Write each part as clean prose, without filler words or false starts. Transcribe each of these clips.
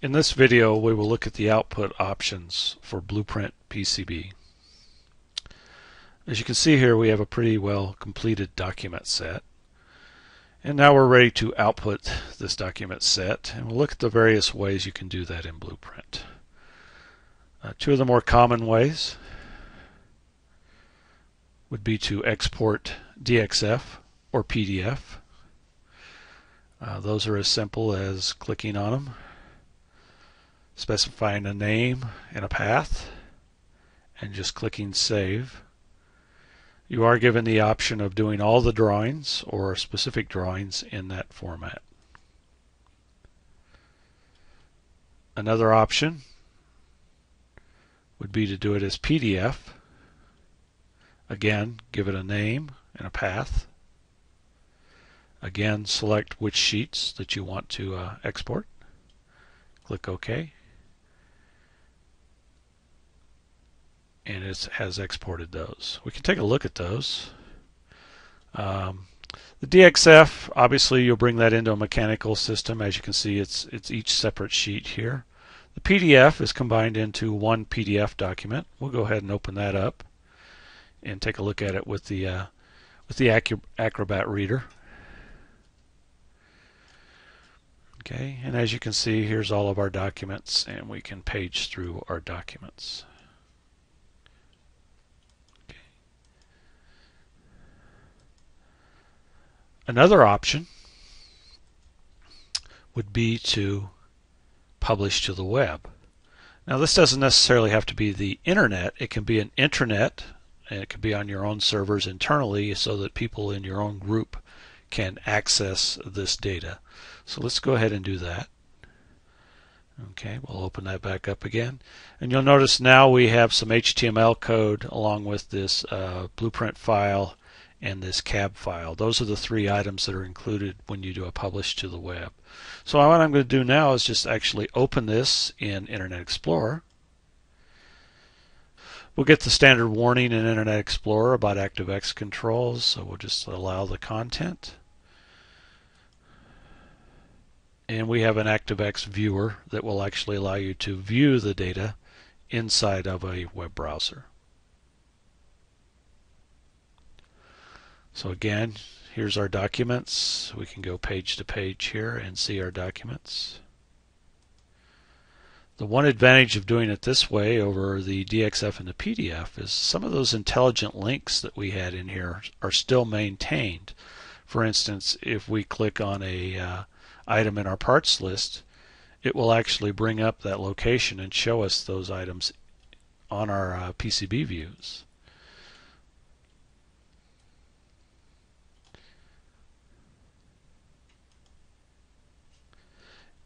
In this video, we will look at the output options for BluePrint PCB. As you can see here, we have a pretty well completed document set. And now we're ready to output this document set, and we'll look at the various ways you can do that in BluePrint. Two of the more common ways would be to export DXF or PDF. Those are as simple as clicking on them, specifying a name and a path, and just clicking Save. You are given the option of doing all the drawings or specific drawings in that format. Another option would be to do it as PDF. Again, give it a name and a path. Again, select which sheets that you want to export. Click OK. And it has exported those. We can take a look at those. The DXF, obviously you'll bring that into a mechanical system. As you can see, it's each separate sheet here. The PDF is combined into one PDF document. We'll go ahead and open that up and take a look at it with the Acrobat Reader. Okay, and as you can see, here's all of our documents, and we can page through our documents. Another option would be to publish to the web. Now, this doesn't necessarily have to be the internet. It can be an intranet, and it can be on your own servers internally so that people in your own group can access this data. So let's go ahead and do that. Okay, we'll open that back up again. And you'll notice now we have some HTML code along with this BluePrint file and this CAB file. Those are the three items that are included when you do a publish to the web. So what I'm going to do now is just actually open this in Internet Explorer. We'll get the standard warning in Internet Explorer about ActiveX controls, so we'll just allow the content. And we have an ActiveX viewer that will actually allow you to view the data inside of a web browser. So again, here's our documents. We can go page to page here and see our documents. The one advantage of doing it this way over the DXF and the PDF is some of those intelligent links that we had in here are still maintained. For instance, if we click on a item in our parts list, it will actually bring up that location and show us those items on our PCB views.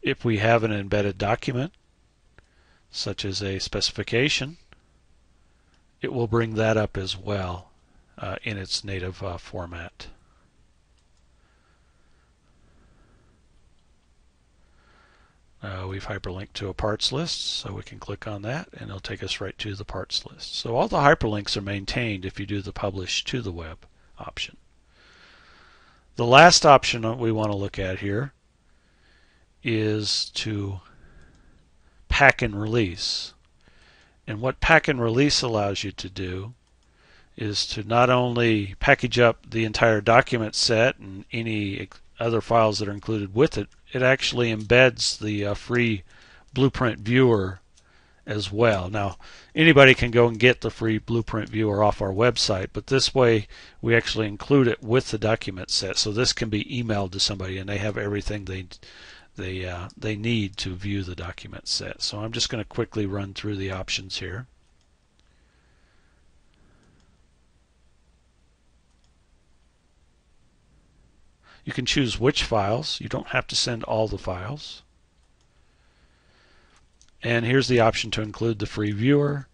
If we have an embedded document, such as a specification, it will bring that up as well in its native format. We've hyperlinked to a parts list, so we can click on that and it'll take us right to the parts list. So all the hyperlinks are maintained if you do the publish to the web option. The last option we want to look at here is to pack and release. And what pack and release allows you to do is to not only package up the entire document set and any other files that are included with it, it actually embeds the free BluePrint viewer as well. Now, anybody can go and get the free BluePrint viewer off our website, but this way we actually include it with the document set, so this can be emailed to somebody and they have everything they need to view the document set. So I'm just going to quickly run through the options here. You can choose which files. You don't have to send all the files. And here's the option to include the free viewer.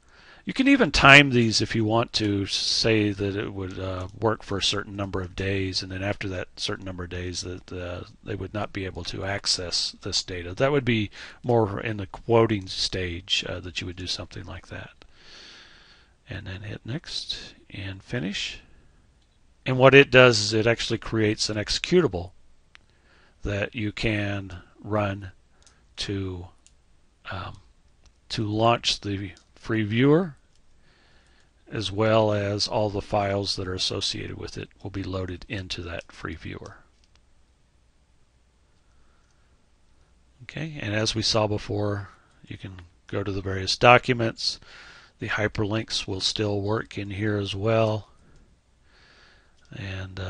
You can even time these if you want to, say that it would work for a certain number of days, and then after that certain number of days that they would not be able to access this data. That would be more in the quoting stage that you would do something like that. And then hit next and finish. And what it does is it actually creates an executable that you can run to to launch the free viewer, as well as all the files that are associated with it will be loaded into that free viewer. Okay, and as we saw before, you can go to the various documents. The hyperlinks will still work in here as well, and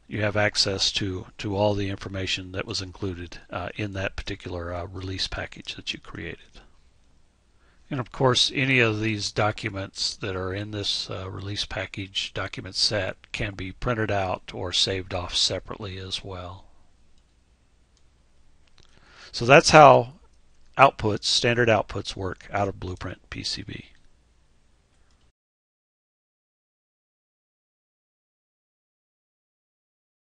you have access to all the information that was included in that particular release package that you created. And of course, any of these documents that are in this release package document set can be printed out or saved off separately as well. So that's how outputs, standard outputs, work out of BluePrint PCB.